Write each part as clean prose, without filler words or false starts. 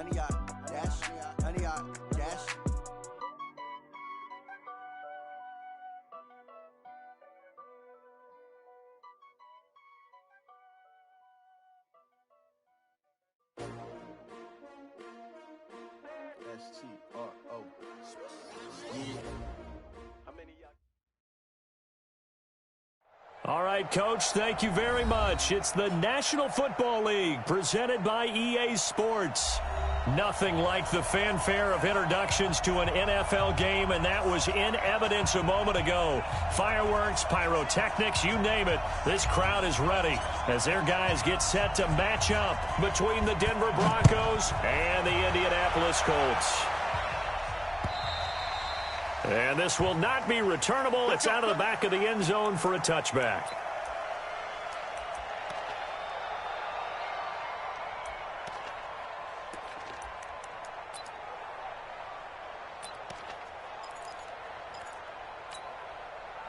honey yacht, dash, honey yacht, dash. STRO. Yeah. All right, Coach, thank you very much. It's the National Football League presented by EA Sports. Nothing like the fanfare of introductions to an NFL game, and that was in evidence a moment ago. Fireworks, pyrotechnics, you name it. This crowd is ready as their guys get set to match up between the Denver Broncos and the Indianapolis Colts. And this will not be returnable. It's out of the back of the end zone for a touchback.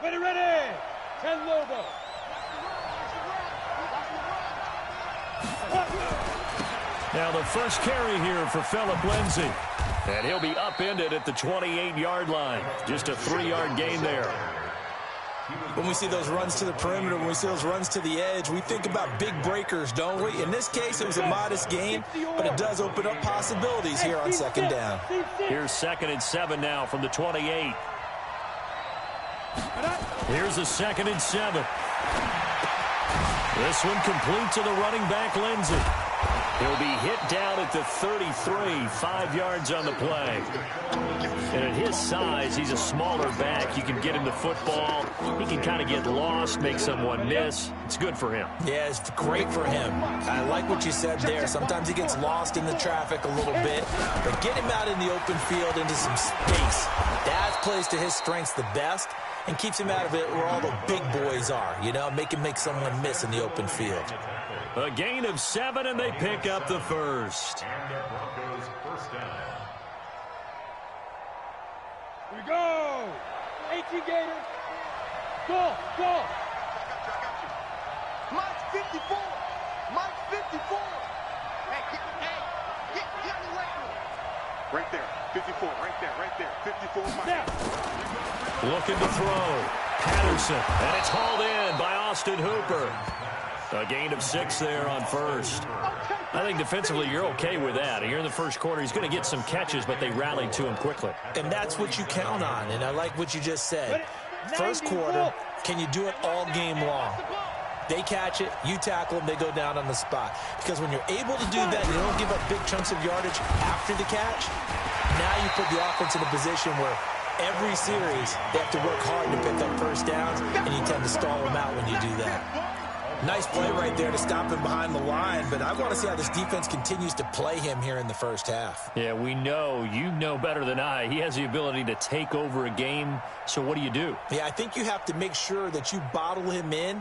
Ready. 10 Lobo. Now the first carry here for Phillip Lindsay. And he'll be upended at the 28-yard line. Just a 3-yard gain there. When we see those runs to the perimeter, when we see those runs to the edge, we think about big breakers, don't we? In this case, it was a modest gain, but it does open up possibilities here on second down. Here's 2nd and 7 now from the 28. Here's a 2nd and 7. This one complete to the running back, Lindsay. He'll be hit down at the 33, 5 yards on the play. And at his size, he's a smaller back. You can get him the football. He can kind of get lost, make someone miss. It's good for him. Yeah, it's great for him. I like what you said there. Sometimes he gets lost in the traffic a little bit. But get him out in the open field into some space. That plays to his strengths the best and keeps him out of it where all the big boys are. You know, make him make someone miss in the open field. A gain of 7, and they pick up the first. Here we go. 18 Gators. Go. Mike 54. Mike 54. Hey, get on the way. Right there. 54. Right there. 54. Now. Looking to throw. Patterson. And it's hauled in by Austin Hooper. A gain of 6 there on first. I think defensively you're okay with that. Here in the first quarter, he's going to get some catches, but they rallied to him quickly. And that's what you count on, and I like what you just said. First quarter, can you do it all game long? They catch it, you tackle them, they go down on the spot. Because when you're able to do that, you don't give up big chunks of yardage after the catch. Now you put the offense in a position where every series they have to work hard to pick up first downs, and you tend to stall them out when you do that. Nice play right there to stop him behind the line, but I want to see how this defense continues to play him here in the first half. Yeah, we know. You know better than I. He has the ability to take over a game, so what do? Yeah, I think you have to make sure that you bottle him in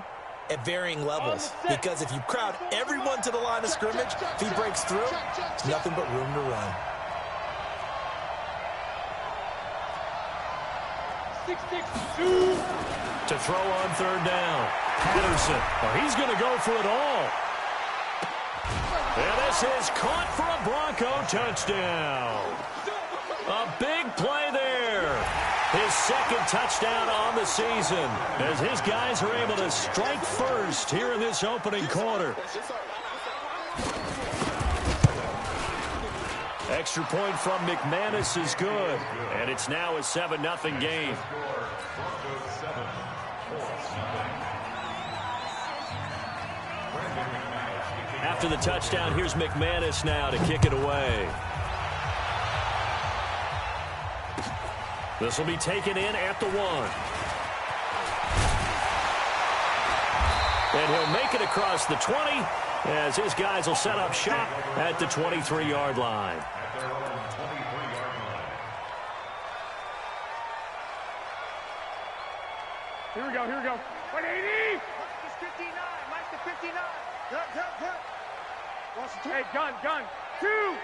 at varying levels, because if you crowd everyone to the line of scrimmage, if he breaks through, it's nothing but room to run. 6-6-2. To throw on third down. Patterson. Oh, he's going to go for it all. And this is caught for a Bronco touchdown. A big play there. His 2nd touchdown on the season as his guys are able to strike first here in this opening quarter. Extra point from McManus is good. And it's now a 7-0 game. After the touchdown, here's McManus now to kick it away. This will be taken in at the 1. And he'll make it across the 20 as his guys will set up shop at the 23-yard line. Here we go. 180. Mike's 59. Mike's the 59. Hurt. Hey, gun. 2.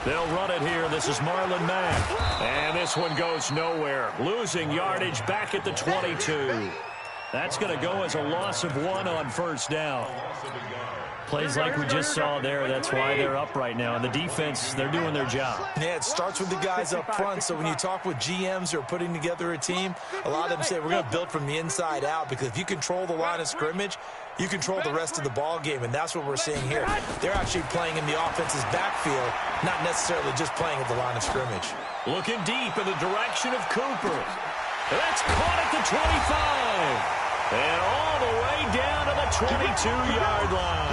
They'll run it here. This is Marlon Mack. And this one goes nowhere. Losing yardage back at the 22. That's going to go as a loss of 1 on first down. Plays like we just saw there, that's why they're up right now. And the defense, they're doing their job. Yeah, it starts with the guys up front. So when you talk with GMs who are putting together a team, a lot of them say we're going to build from the inside out, because if you control the line of scrimmage, you control the rest of the ball game, and that's what we're seeing here. They're actually playing in the offense's backfield, not necessarily just playing at the line of scrimmage. Looking deep in the direction of Cooper. That's caught at the 25. And all the way down to the 22-yard line.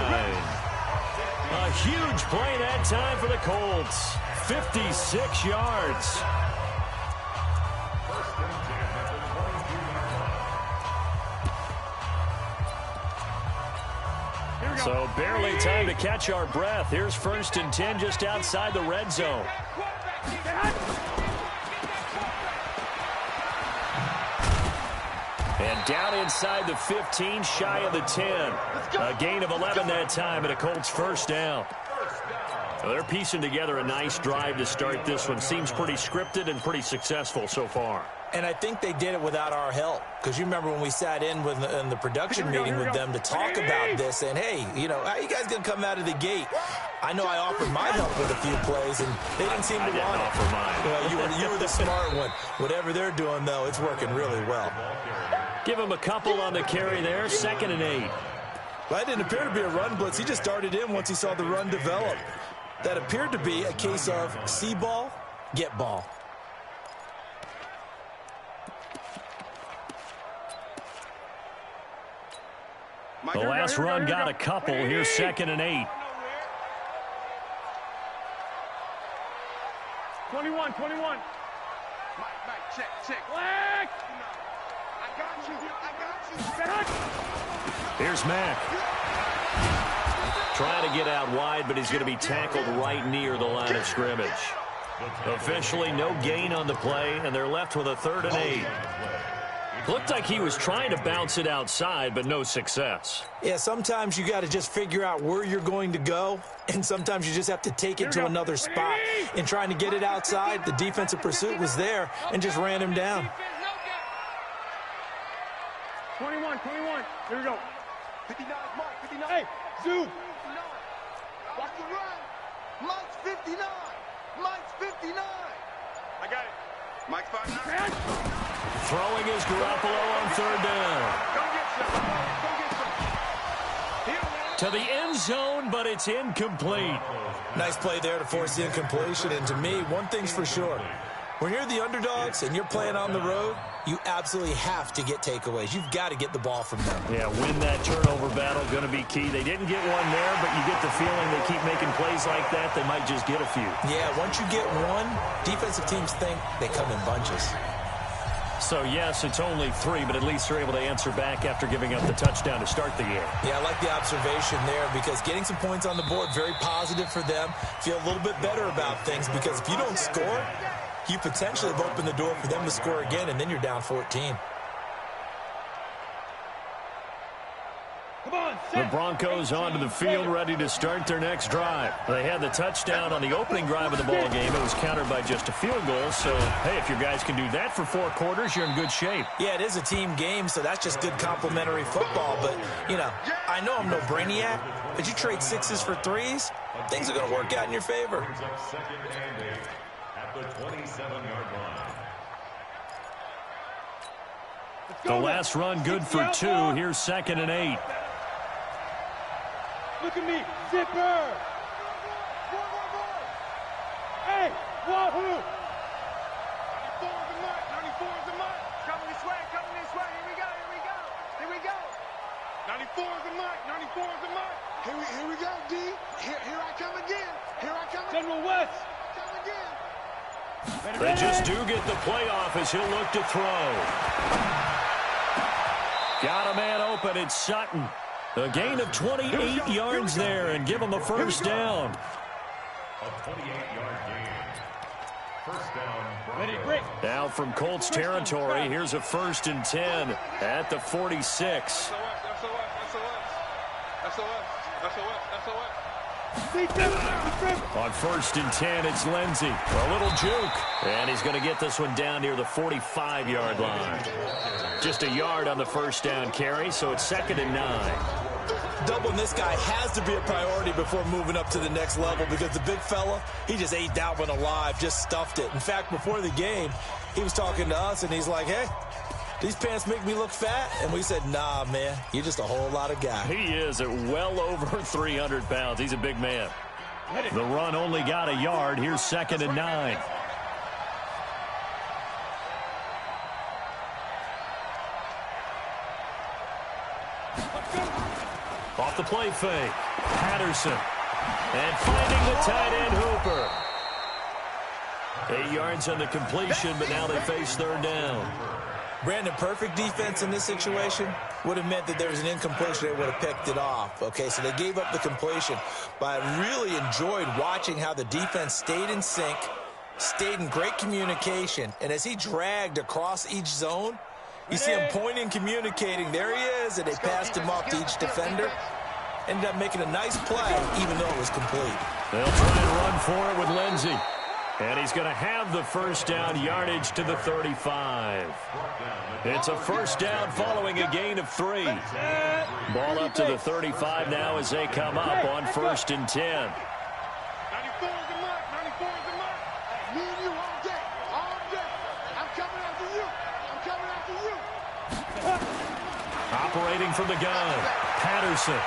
A huge play that time for the Colts. 56 yards. So barely time to catch our breath. Here's 1st and 10 just outside the red zone. And down inside the 15, shy of the 10. A gain of 11 that time, and a Colts first down. Well, they're piecing together a nice drive to start this one. Seems pretty scripted and pretty successful so far. And I think they did it without our help, because you remember when we sat in the production meeting with them to talk about this, and hey, you know, how you guys going to come out of the gate? I know I offered my help with a few plays, and they didn't seem to want it. Offer mine. Well, you were the smart one. Whatever they're doing, though, it's working really well. Give him a couple on the carry there. 2nd and 8. Well, that didn't appear to be a run blitz. He just darted in once he saw the run develop. That appeared to be a case of see ball, get ball. The last run got a couple. Here's 2nd and 8. 21. Mike, check. Black. I got you. Here's Mack. Trying to get out wide, but he's going to be tackled right near the line of scrimmage. Officially no gain on the play, and they're left with a 3rd and 8. Looked like he was trying to bounce it outside, but no success. Yeah, sometimes you got to just figure out where you're going to go, and sometimes you just have to take it to another spot. In trying to get it outside, the defensive pursuit was there and just ran him down. 21. Here we go. 59, Mike, 59. Hey, Zoo. 59. Watch the run. Mike's 59. Mike's 59. I got it. Mike's 59. Throwing is Garoppolo on 3rd down. To the end zone, but it's incomplete. Nice play there to force the incompletion. And to me, one thing's for sure. When you're the underdogs and you're playing on the road, you absolutely have to get takeaways. You've got to get the ball from them. Yeah, win that turnover battle, going to be key. They didn't get one there, but you get the feeling they keep making plays like that, they might just get a few. Yeah, once you get one, defensive teams think they come in bunches. So, yes, it's only 3, but at least they're able to answer back after giving up the touchdown to start the year. Yeah, I like the observation there, because getting some points on the board, very positive for them. Feel a little bit better about things, because if you don't score, you potentially have opened the door for them to score again, and then you're down 14. The Broncos onto the field, ready to start their next drive. They had the touchdown on the opening drive of the ball game. It was countered by just a field goal. So, hey, if your guys can do that for 4 quarters, you're in good shape. Yeah, it is a team game, so that's just good complementary football. But, you know, I know I'm no brainiac, but you trade 6s for 3s, things are going to work out in your favor. The last run good for 2. Here's 2nd and 8. Look at me, zipper. Hey, wahoo. 94 is the mark. 94 is the mark. Coming this way. Here we go. 94 is the mark. 94 is the mark. Here we go, D. Here I come again. General West. Come again. They just do get the playoff as he'll look to throw. Got a man open. It's Sutton. A gain of 28 yards there and give him a first down. A 28-yard gain. First down. Ready, break. Now from Colts territory, here's a 1st and 10 at the 46. On 1st and 10, it's Lindsey. A little juke. And he's going to get this one down near the 45-yard line. Just a yard on the first down carry, so it's 2nd and 9. Doubling this guy has to be a priority before moving up to the next level because the big fella, he just ate that one alive, just stuffed it. In fact, before the game, he was talking to us, and he's like, hey, these pants make me look fat? And we said, nah, man, you're just a whole lot of guy. He is at well over 300 pounds. He's a big man. The run only got a yard. Here's 2nd and 9. Off the play fake. Patterson. And finding the tight end Hooper. 8 yards on the completion, but now they face 3rd down. Brandon, perfect defense in this situation would have meant that there was an incompletion. They would have picked it off. Okay, so they gave up the completion. But I really enjoyed watching how the defense stayed in sync, stayed in great communication. And as he dragged across each zone, you see him pointing, communicating. There he is, and they passed him off to each defender. Ended up making a nice play, even though it was complete. They'll try and run for it with Lindsey. And he's going to have the first down, yardage to the 35. It's a first down following a gain of 3. Ball up to the 35 now as they come up on 1st and 10. 94 is the mark. 94 is the mark. Me and you all day. All day. I'm coming after you. I'm coming after you. Operating from the gun, Patterson.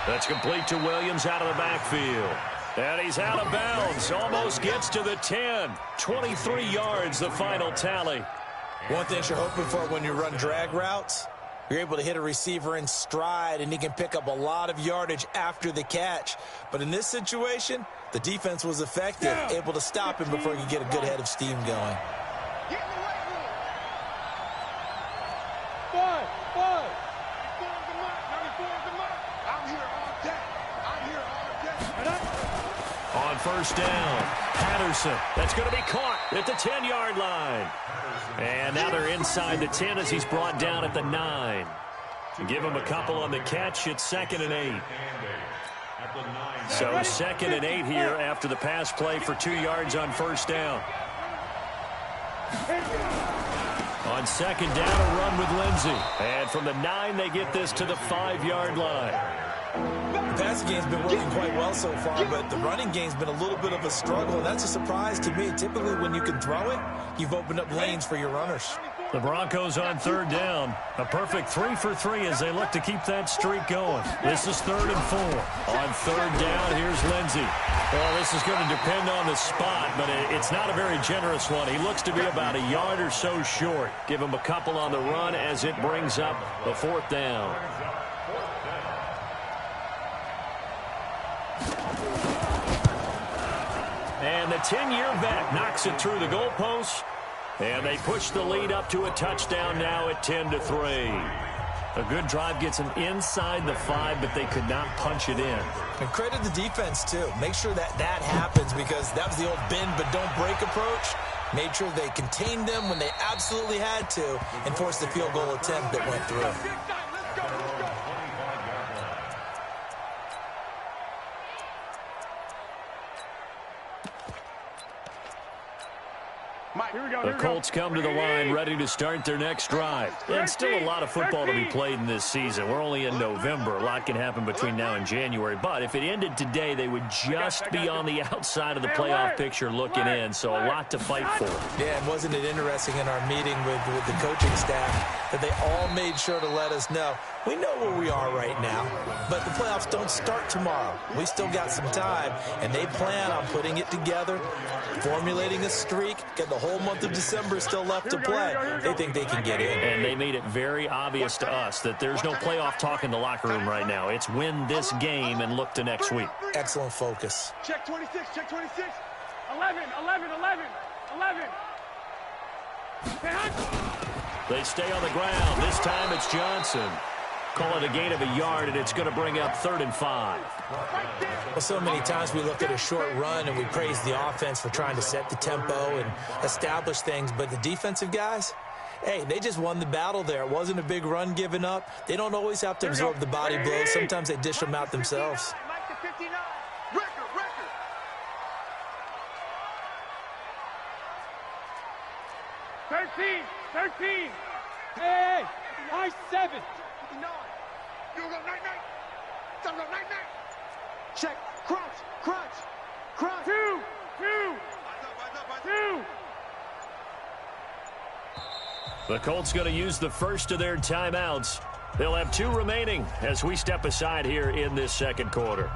That's complete to Williams out of the backfield. And he's out of bounds. Almost gets to the 10. 23 yards, the final tally. One thing you're hoping for when you run drag routes, you're able to hit a receiver in stride, and he can pick up a lot of yardage after the catch. But in this situation, the defense was effective, able to stop him before he could get a good head of steam going. Get in the right room. 5. 94 is the mark. 94 is the mark. I'm here all day. I'm here all day. On 1st down, Patterson. That's going to be caught at the 10-yard line. And now they're inside the 10 as he's brought down at the 9. Give him a couple on the catch. It's 2nd and 8. So 2nd and 8 here after the pass play for 2 yards on 1st down. On 2nd down, a run with Lindsey. And from the 9, they get this to the 5-yard line. The passing game's been working quite well so far, but the running game's been a little bit of a struggle, and that's a surprise to me. Typically, when you can throw it, you've opened up lanes for your runners. The Broncos on 3rd down. A perfect 3 for 3 as they look to keep that streak going. This is 3rd and 4. On 3rd down, here's Lindsey. Well, this is going to depend on the spot, but it's not a very generous one. He looks to be about a yard or so short. Give him a couple on the run as it brings up the 4th down. And the 10-year vet knocks it through the goalpost. And they push the lead up to a touchdown now at 10-3. A good drive gets them inside the 5, but they could not punch it in. And credit the defense, too. Make sure that happens because that was the old bend but don't break approach. Made sure they contained them when they absolutely had to and forced the field goal attempt that went through. The Colts come to the line ready to start their next drive. And still a lot of football to be played in this season. We're only in November. A lot can happen between now and January. But if it ended today, they would just be on the outside of the playoff picture looking in. So a lot to fight for. Yeah, and wasn't it interesting in our meeting with the coaching staff that they all made sure to let us know, we know where we are right now, but the playoffs don't start tomorrow. We still got some time, and they plan on putting it together, formulating a streak, get the whole month of December still left to play. They think they can get in. And they made it very obvious to us that there's no playoff talk in the locker room right now. It's win this game and look to next week. Excellent focus. Check 26, check 26. 11. They stay on the ground. This time it's Johnson. Call it a gain of a yard, and it's going to bring up 3rd and 5. Well, so many times we look at a short run and we praise the offense for trying to set the tempo and establish things, but the defensive guys, hey, they just won the battle there. It wasn't a big run given up. They don't always have to absorb the body blows. Sometimes they dish them out themselves. Mike to 59. Record. 13. Hey, nice 7. 59. You go night. Time go night. Check. Crunch. 2. 2. The Colts going to use the first of their timeouts. They'll have 2 remaining as we step aside here in this second quarter.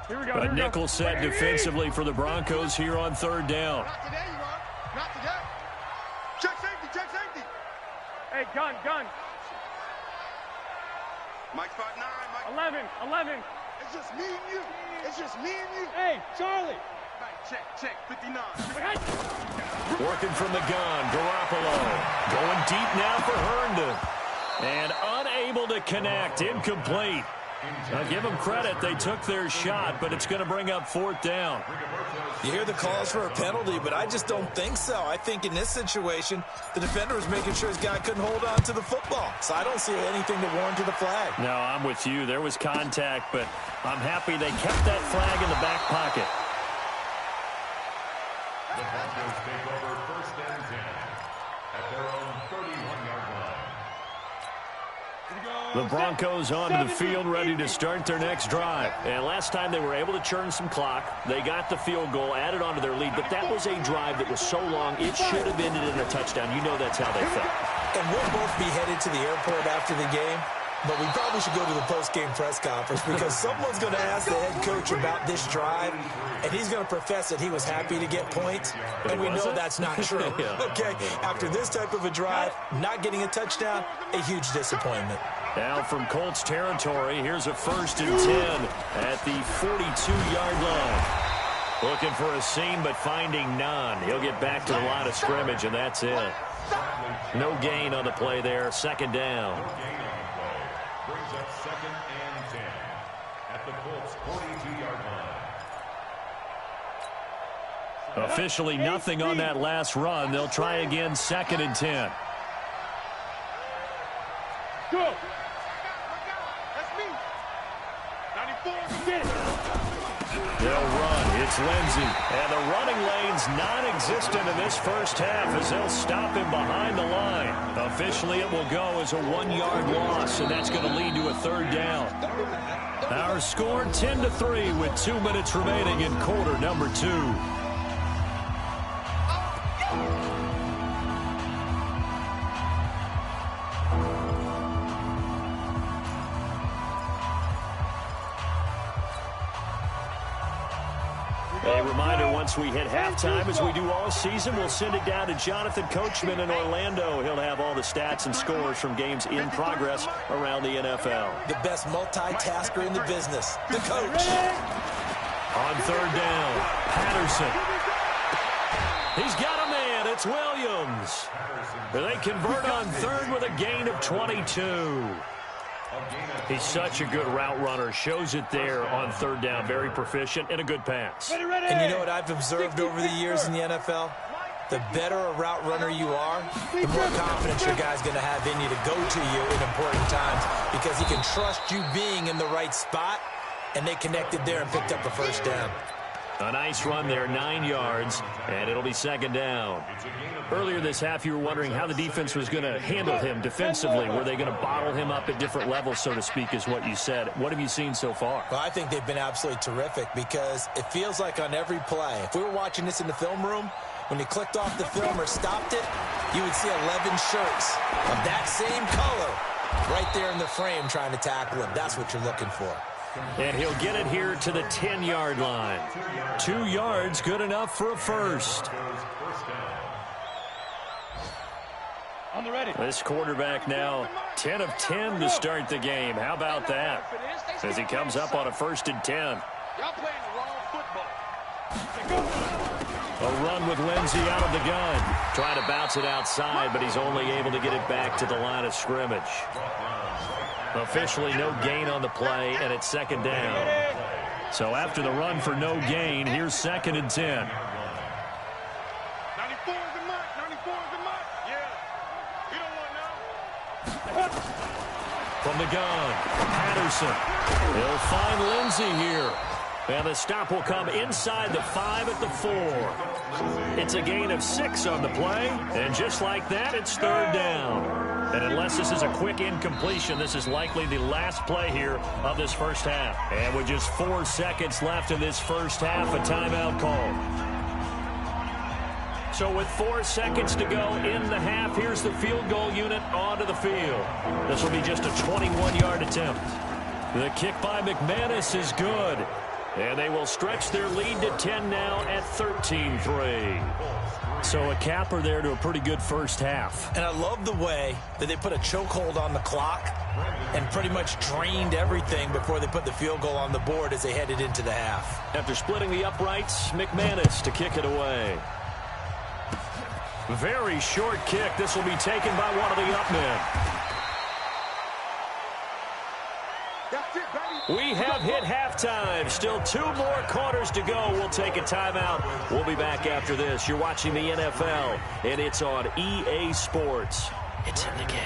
Here we go. A nickel set defensively for the Broncos here on third down. Not today, you are. Not today. Check safety. Hey, gun. Mike 5'9", Mike. 11. It's just me and you. Hey, Charlie. Right, check. 59. Working from the gun, Garoppolo. Going deep now for Herndon. And unable to connect, incomplete. Now give them credit, they took their shot, but it's going to bring up 4th down. You hear the calls for a penalty, but I just don't think so. I think in this situation, the defender was making sure his guy couldn't hold on to the football. So I don't see anything to warrant the flag. No, I'm with you. There was contact, but I'm happy they kept that flag in the back pocket. The Broncos take over 1st and 10 at their own 31-yard line. The Broncos onto the field ready to start their next drive. And last time they were able to churn some clock. They got the field goal, added onto their lead. But that was a drive that was so long, it should have ended in a touchdown. You know that's how they felt. And we'll both be headed to the airport after the game. But we probably should go to the post-game press conference because someone's going to ask the head coach about this drive, and he's going to profess that he was happy to get points, and we know that's not true. Okay, after this type of a drive, not getting a touchdown, a huge disappointment. Now from Colts territory, here's a 1st and 10 at the 42-yard line. Looking for a seam, but finding none. He'll get back to the line of scrimmage, and that's it. No gain on the play there, 2nd down. Brings up 2nd and 10 at the Colts 42-yard line. Officially nothing on that last run. They'll try again, 2nd and 10. Go. That's me. 94. Get it. They'll run. It's Lindsey. And the running lane's non-existent in this first half as they'll stop him behind the line. Officially, it will go as a 1-yard loss, and that's going to lead to a 3rd down. Our score 10-3 with 2 minutes remaining in quarter number 2. A reminder, once we hit halftime, as we do all season, we'll send it down to Jonathan Coachman in Orlando. He'll have all the stats and scores from games in progress around the NFL. The best multitasker in the business, the coach. On 3rd down, Patterson. He's got a man. It's Williams. They convert on 3rd with a gain of 22. He's such a good route runner. Shows it there on 3rd down. Very proficient and a good pass. Ready. And you know what I've observed over the years in the NFL? The better a route runner you are, the more confidence your guy's going to have in you to go to you in important times because he can trust you being in the right spot, and they connected there and picked up a 1st down. A nice run there, 9 yards, and it'll be 2nd down. Earlier this half, you were wondering how the defense was going to handle him defensively. Were they going to bottle him up at different levels, so to speak, is what you said. What have you seen so far? Well, I think they've been absolutely terrific because it feels like on every play, if we were watching this in the film room, when you clicked off the film or stopped it, you would see 11 shirts of that same color right there in the frame trying to tackle him. That's what you're looking for. And he'll get it here to the 10-yard line. 2 yards, good enough for a 1st. On the ready. This quarterback now 10 of 10 to start the game. How about that? As he comes up on a 1st and 10. Y'all playing the wrong football. A run with Lindsey out of the gun. Trying to bounce it outside, but he's only able to get it back to the line of scrimmage. Officially no gain on the play, and it's 2nd down. So after the run for no gain, here's 2nd and 10. 94 is the mark. 94 is the mark. Yeah. You don't want no. From the gun, Patterson. He'll find Lindsey here. And the stop will come inside the 5 at the 4. It's a gain of 6 on the play. And just like that, it's 3rd down. And unless this is a quick incompletion, this is likely the last play here of this first half. And with just 4 seconds left in this first half, a timeout call. So with 4 seconds to go in the half, here's the field goal unit onto the field. This will be just a 21-yard attempt. The kick by McManus is good. And they will stretch their lead to 10 now at 13-3. So a capper there to a pretty good first half. And I love the way that they put a chokehold on the clock and pretty much drained everything before they put the field goal on the board as they headed into the half. After splitting the uprights, McManus to kick it away. Very short kick. This will be taken by one of the up men. We have hit halftime. Still 2 more quarters to go. We'll take a timeout. We'll be back after this. You're watching the NFL, and it's on EA Sports. It's in the game.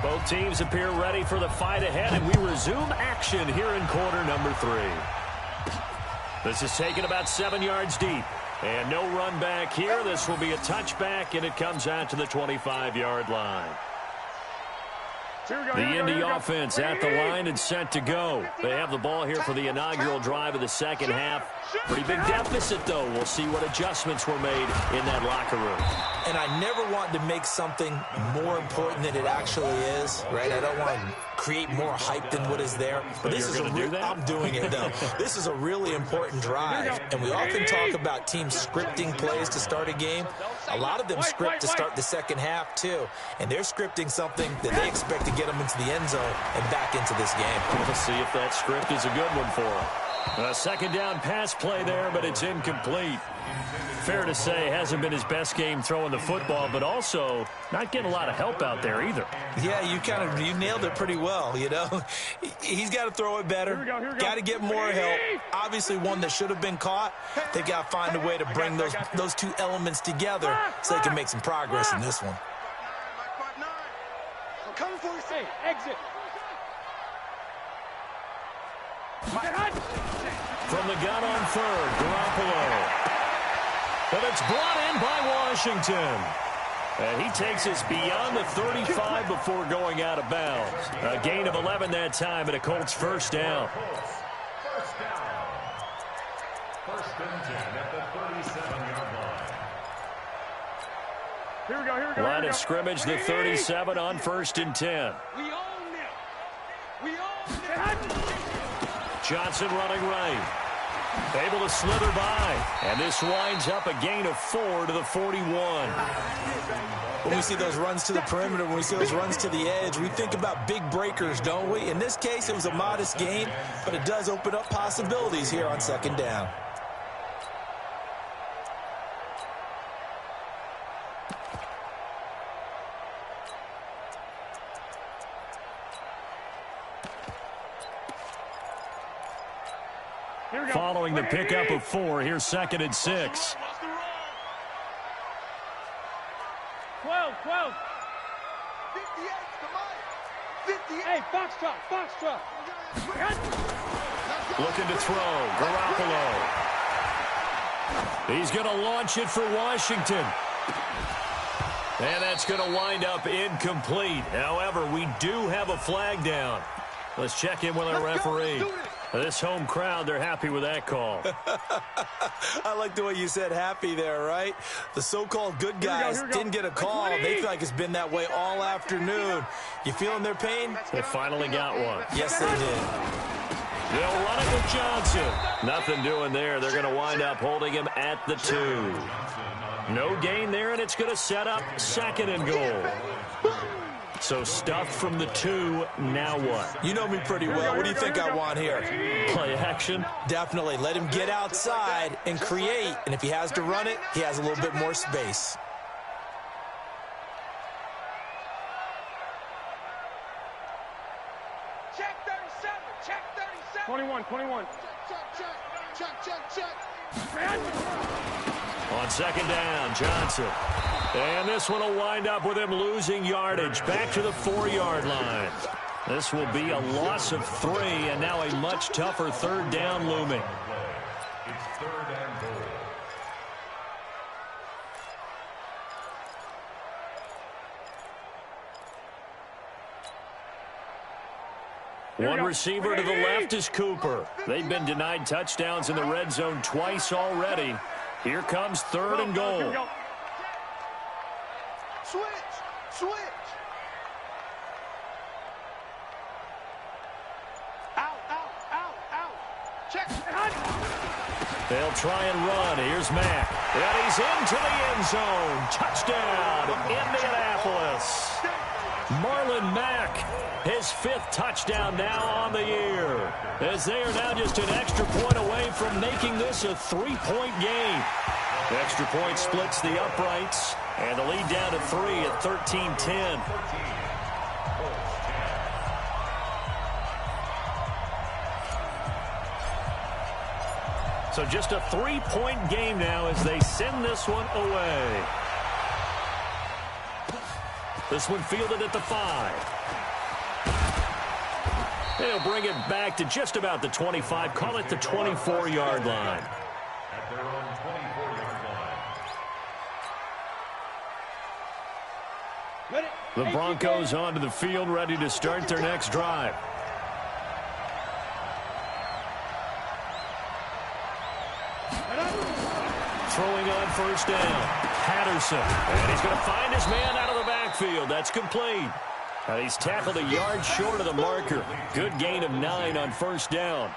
Both teams appear ready for the fight ahead, and we resume action here in quarter number 3. This is taken about 7 yards deep. And no run back here. This will be a touchback, and it comes out to the 25-yard line. The Indy offense at the line and set to go. They have the ball here for the inaugural drive of the second half. Pretty big deficit, though. We'll see what adjustments were made in that locker room. And I never want to make something more important than it actually is, right? I don't want to create more hype than what is there. But this is I'm doing it, though. This is a really important drive. And we often talk about teams scripting plays to start a game. A lot of them script to start the second half, too. And they're scripting something that they expect to get them into the end zone and back into this game. We'll see if that script is a good one for them. A second down pass play there, but it's incomplete. Fair to say, hasn't been his best game throwing the football, but also not getting a lot of help out there either. Yeah, you nailed it pretty well, you know. He's got to throw it better. Got to get more help. Obviously one that should have been caught. They got to find a way to bring those 2 elements together so they can make some progress in this one. Come for you. Hey, exit. From the gun on 3rd, Garoppolo. But it's brought in by Washington. And he takes us beyond the 35 before going out of bounds. A gain of 11 that time, and a Colts first down. First and 10 at the 37-yard line. Here we go. Line of scrimmage, the 37 on 1st and 10. We own them. We own them. Johnson running right. Able to slither by. And this winds up a gain of 4 to the 41. When we see those runs to the perimeter, when we see those runs to the edge, we think about big breakers, don't we? In this case, it was a modest gain, but it does open up possibilities here on 2nd down. Following the pickup of 4, here's 2nd and 6. 12. 58, come on. 58. Hey, Foxtrot. Looking to throw. Garoppolo. He's going to launch it for Washington. And that's going to wind up incomplete. However, we do have a flag down. Let's check in with our referee. This home crowd, they're happy with that call. I like the way you said happy there, right? The so-called good guys didn't get a call. They feel like it's been that way all afternoon. You feeling their pain? They finally got one. Yes, they did. They'll run it with Johnson. Nothing doing there. They're going to wind up holding him at the 2. No gain there, and it's going to set up 2nd and goal. So stuffed from the 2, now what? You know me pretty well. What do you think I want here? Play action? Definitely. Let him get outside and create. And if he has to run it, he has a little bit more space. Check 37. 21. Check. On second down, Johnson. And this one will wind up with him losing yardage back to the 4-yard line. This will be a loss of 3, and now a much tougher third down looming. It's 3rd and goal. One receiver to the left is Cooper. They've been denied touchdowns in the red zone twice already. Here comes 3rd and goal. Switch. Out. Check. They'll try and run. Here's Mack. And he's into the end zone. Touchdown, Indianapolis. Marlon Mack, his 5th touchdown now on the year, as they are now just an extra point away from making this a 3-point game. The extra point splits the uprights, and the lead down to 3 at 13-10. So just a 3-point game now as they send this one away. This one fielded at the 5. They'll bring it back to just about the 25. Call it the 24-yard line. At their own 24-yard line. The Broncos onto the field, ready to start their next drive. Throwing on first down, Patterson. And he's going to find his man out of the backfield. That's complete. He's tackled a yard short of the marker. Good gain of 9 on first down.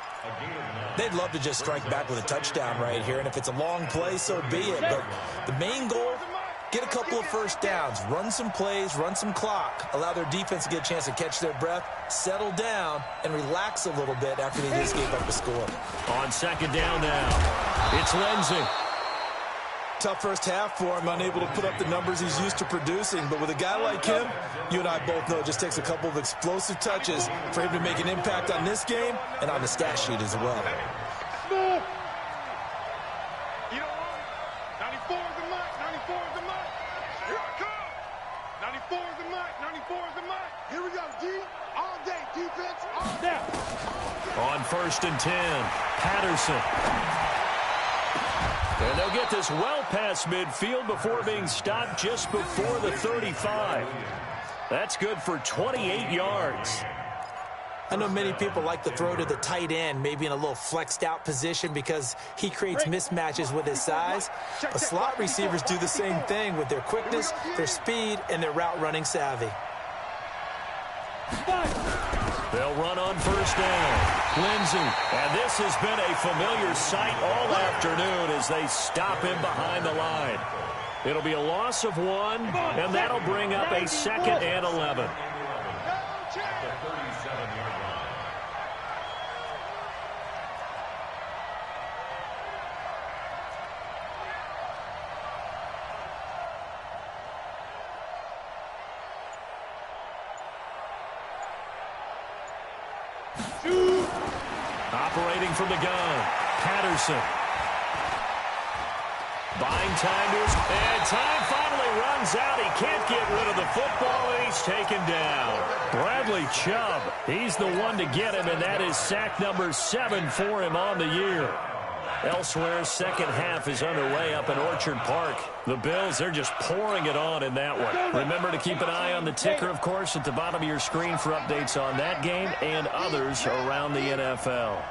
They'd love to just strike back with a touchdown right here, and if it's a long play, so be it. But the main goal, get a couple of first downs, run some plays, run some clock, allow their defense to get a chance to catch their breath, settle down, and relax a little bit after they just gave up a score. On second down now, it's Lindsey. Tough first half for him, unable to put up the numbers he's used to producing. But with a guy like him, you and I both know it just takes a couple of explosive touches for him to make an impact on this game and on the stat sheet as well. You know what? 94 is the mark. 94 is the mark. Here I come. 94 is the mark. 94 is the mark. Here we go, D. All day. Defense. All day. On first and 10, Patterson. And they'll get this well past midfield before being stopped just before the 35. That's good for 28 yards. I know many people like to throw to the tight end, maybe in a little flexed out position because he creates mismatches with his size. But slot receivers do the same thing with their quickness, their speed, and their route running savvy. They'll run on first down. Lindsey. And this has been a familiar sight all afternoon as they stop him behind the line. It'll be a loss of 1, and that'll bring up a 2nd and 11. Operating from the gun, Patterson. Buying time to his... And time finally runs out. He can't get rid of the football, and he's taken down. Bradley Chubb, he's the one to get him, and that is sack number 7 for him on the year. Elsewhere, second half is underway up in Orchard Park. The Bills, they're just pouring it on in that one. Remember to keep an eye on the ticker, of course, at the bottom of your screen for updates on that game and others around the NFL.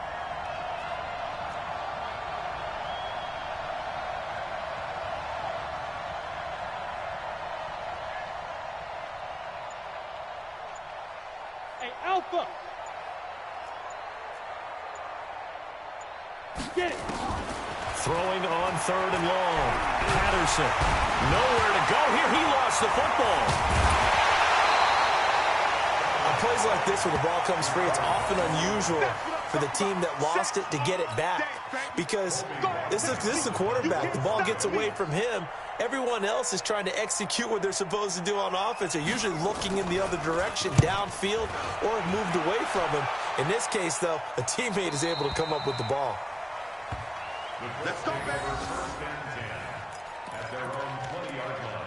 Hey, Alpha! Get it! Throwing on 3rd and long. Patterson. Nowhere to go here. He lost the football. On plays like this where the ball comes free, it's often unusual for the team that lost it to get it back. Because this is the quarterback. The ball gets away from him. Everyone else is trying to execute what they're supposed to do on offense. They're usually looking in the other direction, downfield, or have moved away from him. In this case, though, a teammate is able to come up with the ball. Let's go, baby. First and 10 at their own 20-yard line.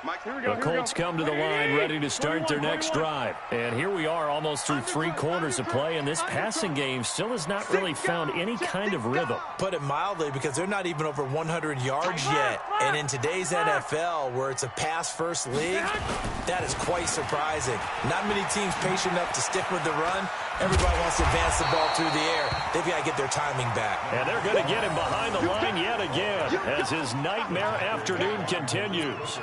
Mike, here we The Colts come to the line ready to start their next drive. And here we are almost through 3 quarters of play, and this passing game still has not really found any kind of rhythm. Put it mildly, because they're not even over 100 yards yet. And in today's NFL, where it's a pass-first league, that is quite surprising. Not many teams patient enough to stick with the run. Everybody wants to advance the ball through the air. They've got to get their timing back. And they're going to get him behind the line yet again as his nightmare afternoon continues.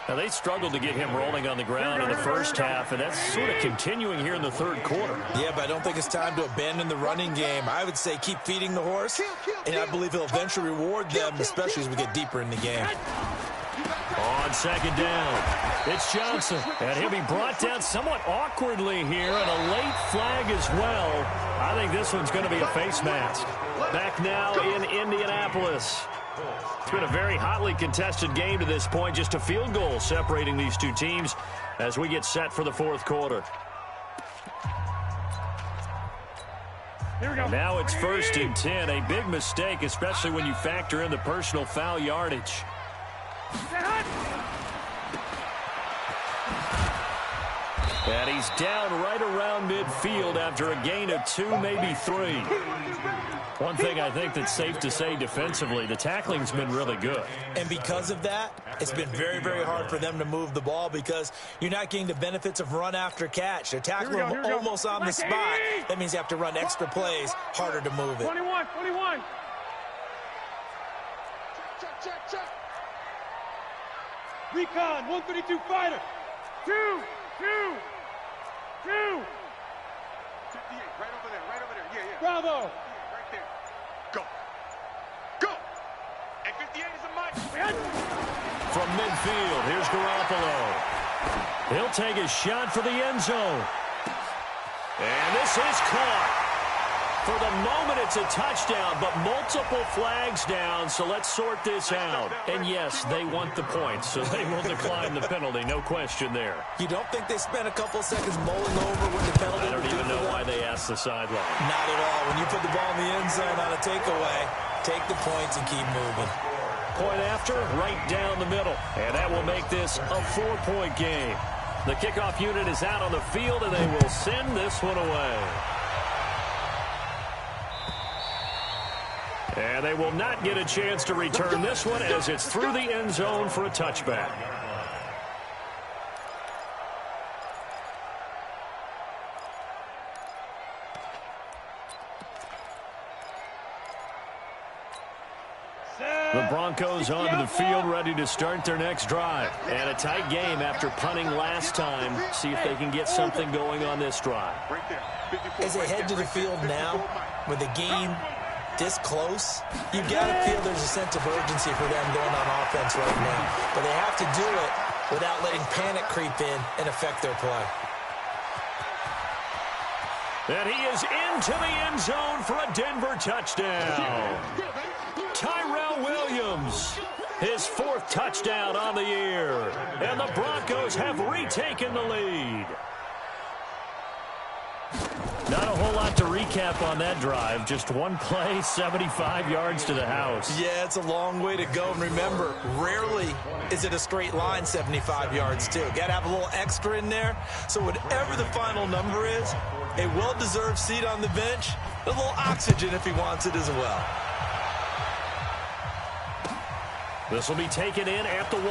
Now, they struggled to get him rolling on the ground in the first half, and that's sort of continuing here in the third quarter. Yeah, but I don't think it's time to abandon the running game. I would say keep feeding the horse, and I believe he'll eventually reward them, especially as we get deeper in the game. On second down, it's Johnson, and he'll be brought down somewhat awkwardly here, and a late flag as well. I think this one's going to be a face mask. Back now in Indianapolis. It's been a very hotly contested game to this point. Just a field goal separating these two teams as we get set for the fourth quarter. Here we go. Now it's 1st and 10. A big mistake, especially when you factor in the personal foul yardage. And he's down right around midfield after a gain of 2, maybe 3. One thing I think that's safe to say defensively, the tackling's been really good. And because of that, it's been very, very hard for them to move the ball because you're not getting the benefits of run after catch. They're tackling them almost on the spot. That means you have to run extra plays, harder to move it. 21. Check. Recon, 132 fighter. 2. 58, right over there. Yeah. Bravo. Right there. Go. And 58 is a Mike. From midfield, here's Garoppolo. He'll take a shot for the end zone. And this is caught. For the moment, it's a touchdown, but multiple flags down, so let's sort this out. And yes, they want the points, so they will decline the penalty, no question there. You don't think they spent a couple seconds mulling over what the penalty I don't even know why they asked the sideline. Not at all. When you put the ball in the end zone on a takeaway, take the points and keep moving. Point after, right down the middle. And that will make this a 4-point game. The kickoff unit is out on the field, and they will send this one away. And they will not get a chance to return this one as it's through the end zone for a touchback. The Broncos onto the field, ready to start their next drive. And a tight game after punting last time. See if they can get something going on this drive. Right there. 54, As they head to the field now, with the game this close, you've got to feel there's a sense of urgency for them going on offense right now. But they have to do it without letting panic creep in and affect their play. And he is into the end zone for a Denver touchdown. Tyrell Williams, his 4th touchdown on the year. And the Broncos have retaken the lead. Not a whole lot to recap on that drive. Just one play, 75 yards to the house. Yeah, it's a long way to go. And remember, rarely is it a straight line 75 yards, too. Got to have a little extra in there. So whatever the final number is, a well-deserved seat on the bench, a little oxygen if he wants it as well. This will be taken in at the 1.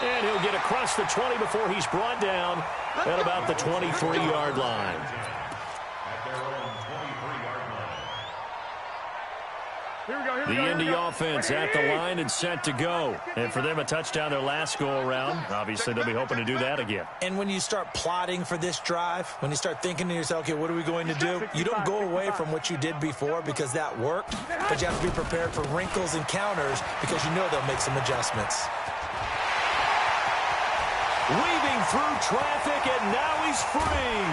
And he'll get across the 20 before he's brought down at about the 23-yard line. At their own 23-yard line. The Indy offense at the line and set to go. And for them, a touchdown their last go-around. Obviously, they'll be hoping to do that again. And when you start plotting for this drive, when you start thinking to yourself, okay, what are we going to do? You don't go away from what you did before because that worked, but you have to be prepared for wrinkles and counters because you know they'll make some adjustments. Weaving through traffic, and now he's free.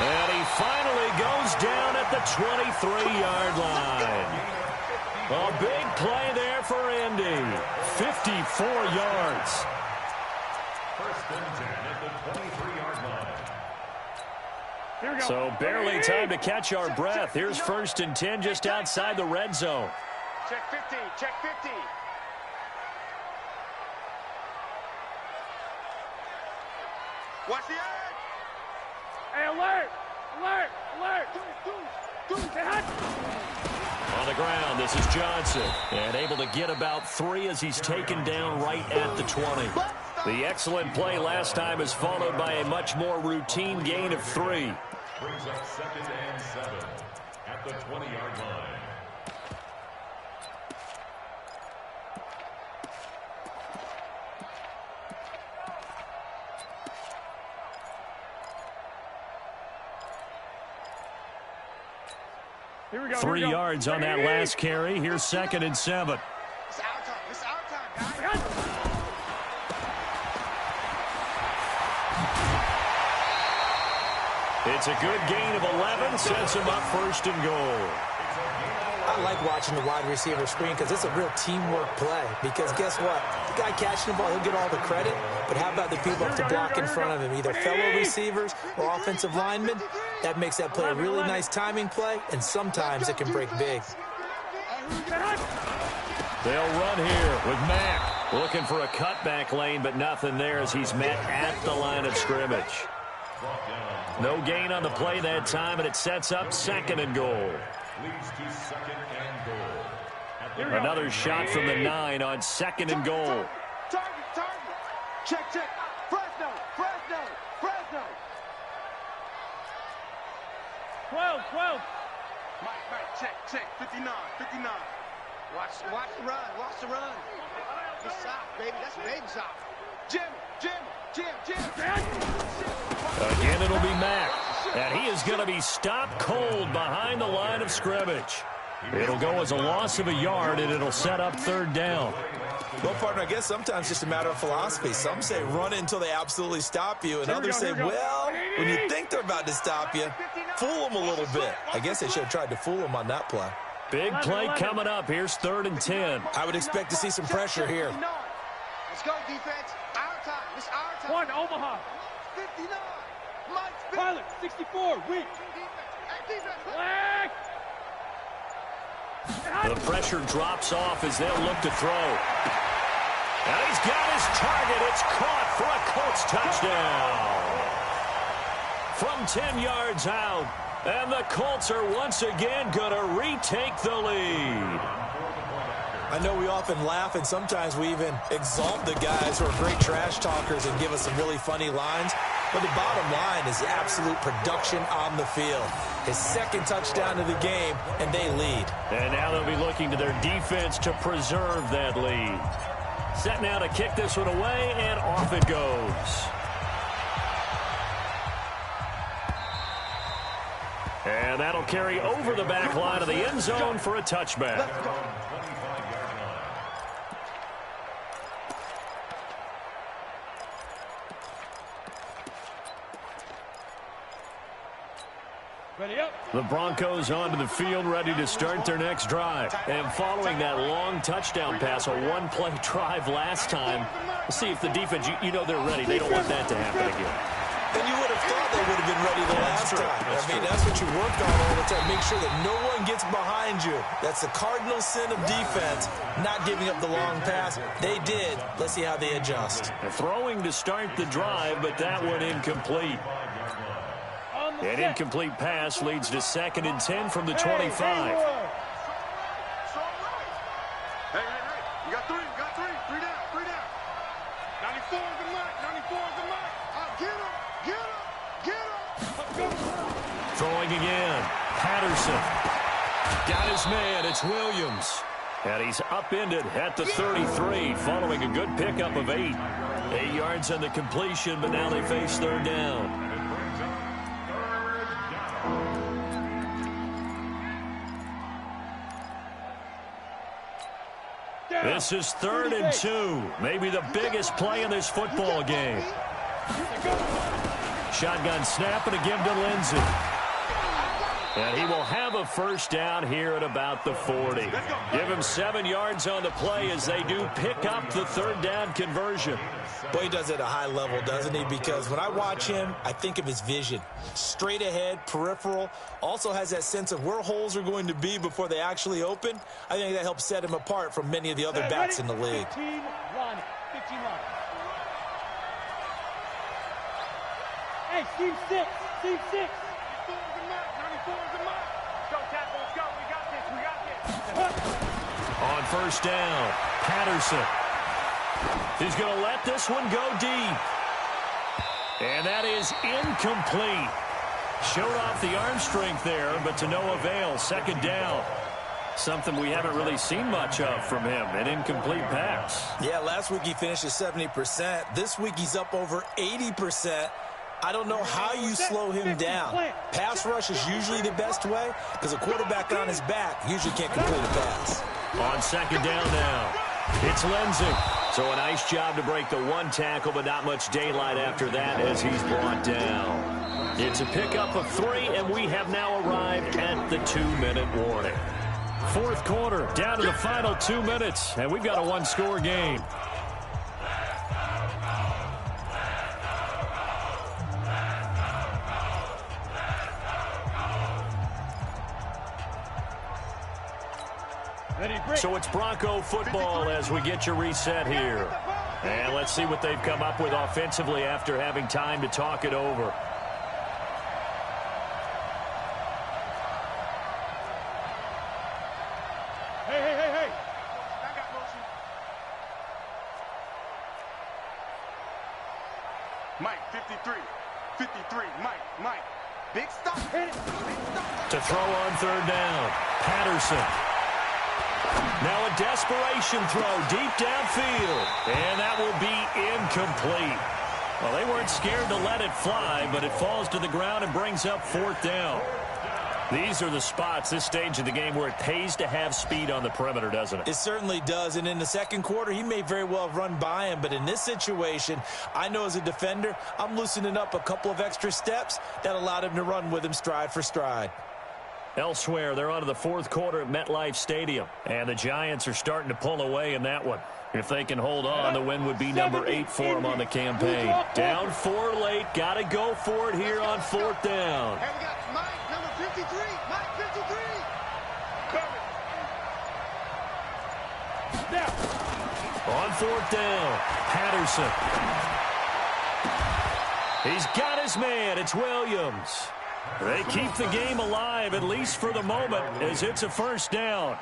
And he finally goes down at the 23-yard line. A big play there for Indy. 54 yards. First and 10 at the 23-yard line. Here we go. So barely time to catch our breath. Here's first and 10 just outside the red zone. Check 50. Check 50. Watch the edge. Hey, alert! Alert! Alert! Hey, hot! On the ground, this is Johnson. And able to get about 3 as he's taken down right at the 20. The excellent play last time is followed by a much more routine gain of 3. Brings up second and 7 at the 20-yard line. Here we go. 3 yards on that last carry. Here's second and 7. It's our time. It's our time, guys. It's a good gain of 11. Sets him up first and goal. I like watching the wide receiver screen because it's a real teamwork play. Because guess what? The guy catching the ball, he'll get all the credit. But how about the people up to block in front of him? Either fellow receivers or offensive linemen. That makes that play a really nice timing play. And sometimes it can break big. They'll run here with Mack. Looking for a cutback lane, but nothing there as he's met at the line of scrimmage. No gain on the play that time, and it sets up second and goal. Leads to second and goal. Another shot from the 9 on second and goal. Target. Check. Fresno. 12. Mike, check. 59. Watch the run. Good shot, baby. That's a baby shot. Jim. Again, it'll be Mack. And he is going to be stopped cold behind the line of scrimmage. It'll go as a loss of a yard, and it'll set up third down. Well, partner, I guess sometimes it's just a matter of philosophy. Some say run until they absolutely stop you, and others say, well, when you think they're about to stop you, fool them a little bit. I guess they should have tried to fool them on that play. Big play coming up. Here's third and 10. I would expect to see some pressure here. Let's go, defense. Our time. It's our time. 1, Omaha. 59. Mike's 50. Pilot, 64, weak. Hey, defense. Black. The pressure drops off as they'll look to throw. And he's got his target. It's caught for a Colts touchdown. From 10 yards out. And the Colts are once again going to retake the lead. I know we often laugh, and sometimes we even exalt the guys who are great trash talkers and give us some really funny lines. But the bottom line is absolute production on the field. His second touchdown of the game, and they lead. And now they'll be looking to their defense to preserve that lead. Set now to kick this one away, and off it goes. And that'll carry over the back line of the end zone for a touchback. Ready up. The Broncos onto the field, ready to start their next drive. And following that long touchdown pass, a one-play drive last time, we'll see if the defense, you know they're ready. They don't want that to happen again. And you would have thought they would have been ready the last time. I mean, that's what you worked on all the time. Make sure that no one gets behind you. That's the cardinal sin of defense, not giving up the long pass. They did. Let's see how they adjust. They're throwing to start the drive, but that one incomplete. An incomplete pass leads to second and 10 from the 25. Hey, you got three. Three down. 94 is the mark. Get him. Throwing again. Patterson. Got his man. It's Williams. And he's upended at the 33, following a good pickup of 8. 8 yards on the completion, but now they face third down. This is third and 2. Maybe the biggest play in this football game. Shotgun snap and a give to Lindsey. And he will have a first down here at about the 40. Give him 7 yards on the play as they do pick up the third down conversion. Boy, he does it at a high level, doesn't he? Because when I watch him, I think of his vision. Straight ahead, peripheral. Also has that sense of where holes are going to be before they actually open. I think that helps set him apart from many of the other backs in the league. 15 line. 15 line. Hey, Steve 6. Steve 6. On first down, Patterson. He's going to let this one go deep. And that is incomplete. Showed off the arm strength there, but to no avail. Second down. Something we haven't really seen much of from him, an incomplete pass. Yeah, last week he finished at 70%. This week he's up over 80%. I don't know how you slow him down. Pass rush is usually the best way because a quarterback on his back usually can't complete a pass. On second down now, it's Lindsey. So a nice job to break the one tackle, but not much daylight after that as he's brought down. It's a pickup of 3, and we have now arrived at the 2-minute warning. Fourth quarter, down to the final 2 minutes, and we've got a one-score game. So it's Bronco football as we get you reset here. And let's see what they've come up with offensively after having time to talk it over. Hey. Mike, 53. 53. Mike. Big stop. To throw on third down, Patterson. Now a desperation throw deep downfield, and that will be incomplete. Well, they weren't scared to let it fly, but it falls to the ground and brings up fourth down. These are the spots, this stage of the game, where it pays to have speed on the perimeter, doesn't it? It certainly does, and in the second quarter, he may very well have run by him, but in this situation, I know as a defender, I'm loosening up a couple of extra steps that allowed him to run with him stride for stride. Elsewhere, they're on to the fourth quarter at MetLife Stadium, and the Giants are starting to pull away in that one. If they can hold on, the win would be number 8 for them on the campaign. Down 4 late, got to go for it here on fourth down. Hey, we got Mike, number 53. Mike, 53. Coming. On fourth down, Patterson. He's got his man. It's Williams. They keep the game alive, at least for the moment, as it's a first down.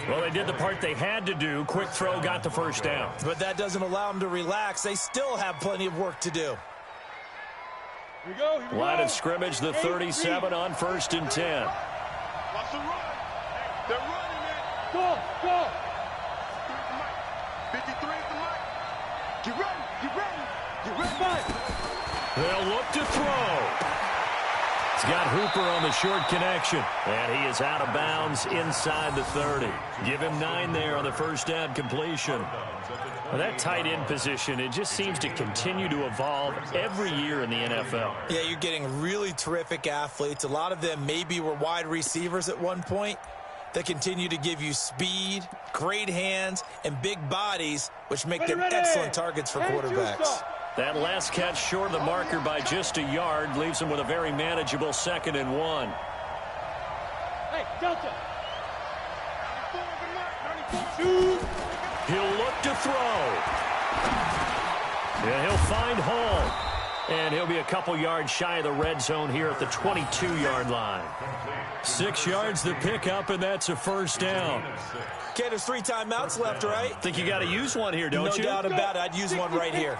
Well, they did the part they had to do. Quick throw got the first down. But that doesn't allow them to relax. They still have plenty of work to do. Here we go. Line of scrimmage, the 37 on 1st and 10. Watch the run. They're running it. Go. 53 is the Mike. Get ready. They'll look to throw. He's got Hooper on the short connection, and he is out of bounds inside the 30. Give him 9 there on the first down completion. Well, that tight end position, it just seems to continue to evolve every year in the NFL. Yeah, you're getting really terrific athletes. A lot of them maybe were wide receivers at one point that continue to give you speed, great hands, and big bodies, which make them excellent targets for quarterbacks. That last catch short of the marker by just a yard leaves him with a very manageable 2nd and 1. Hey, Delta. 2. He'll look to throw. Yeah, he'll find Hall. And he'll be a couple yards shy of the red zone here at the 22-yard line. 6 yards the pickup, and that's a first down. Okay, there's 3 timeouts left, right? Think you got to use one here, don't you? No doubt about it. I'd use one right here.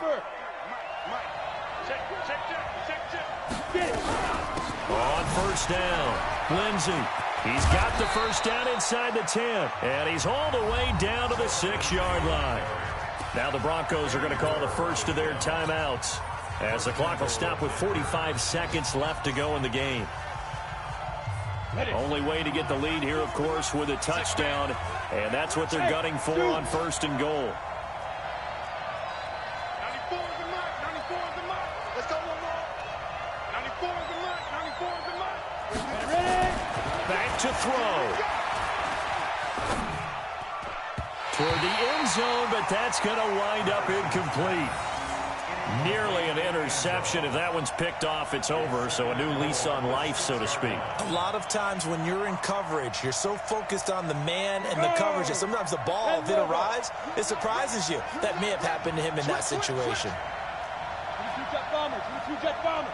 On first down, Lindsey. He's got the first down inside the 10, and he's all the way down to the 6-yard line. Now the Broncos are going to call the first of their timeouts, as the clock will stop with 45 seconds left to go in the game. Only way to get the lead here, of course, with a touchdown, and that's what they're gunning for on 1st and goal. 94 is the Mike. 94 is the Mike. Let's go one more. 94 is the Mike. 94 is the Mike. Ready? throw. Toward the end zone, but that's going to wind up incomplete. Nearly an interception. If that one's picked off, it's over. So a new lease on life, so to speak. A lot of times when you're in coverage, you're so focused on the man and the coverage that sometimes the ball, if it arrives, it surprises you. That may have happened to him in that situation. Two-jet bombers. Two-jet bombers.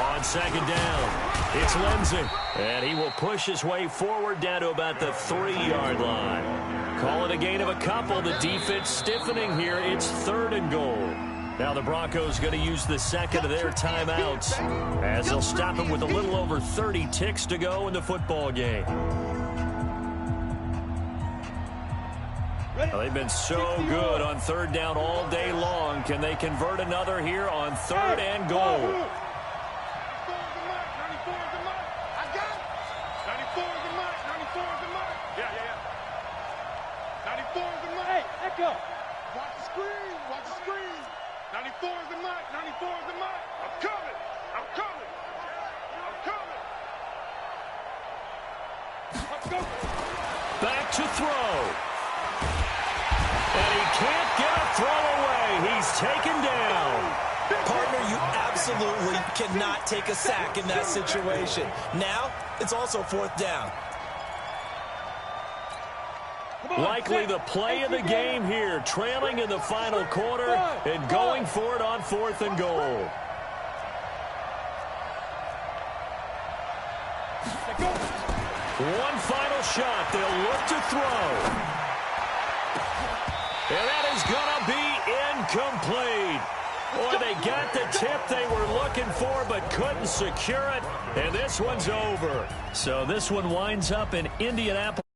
On second down, it's Lindsay. And he will push his way forward down to about the 3-yard line. Call it a gain of a couple. The defense stiffening here. It's 3rd and goal. Now the Broncos going to use the second of their timeouts as they'll stop him with a little over 30 ticks to go in the football game. Well, they've been so good on 3rd down all day long. Can they convert another here on 3rd and goal? Go. Watch the screen. Watch the screen. 94 is the mark. 94 is the mark. I'm coming. I'm coming. I'm coming. Back to throw. And he can't get a throw away. He's taken down. Partner, you absolutely cannot take a sack in that situation. Now, it's also 4th down. Likely the play of the game here, trailing in the final quarter and going for it on 4th and goal. One final shot. They'll look to throw. And that is going to be incomplete. Boy, they got the tip they were looking for but couldn't secure it. And this one's over. So this one winds up in Indianapolis.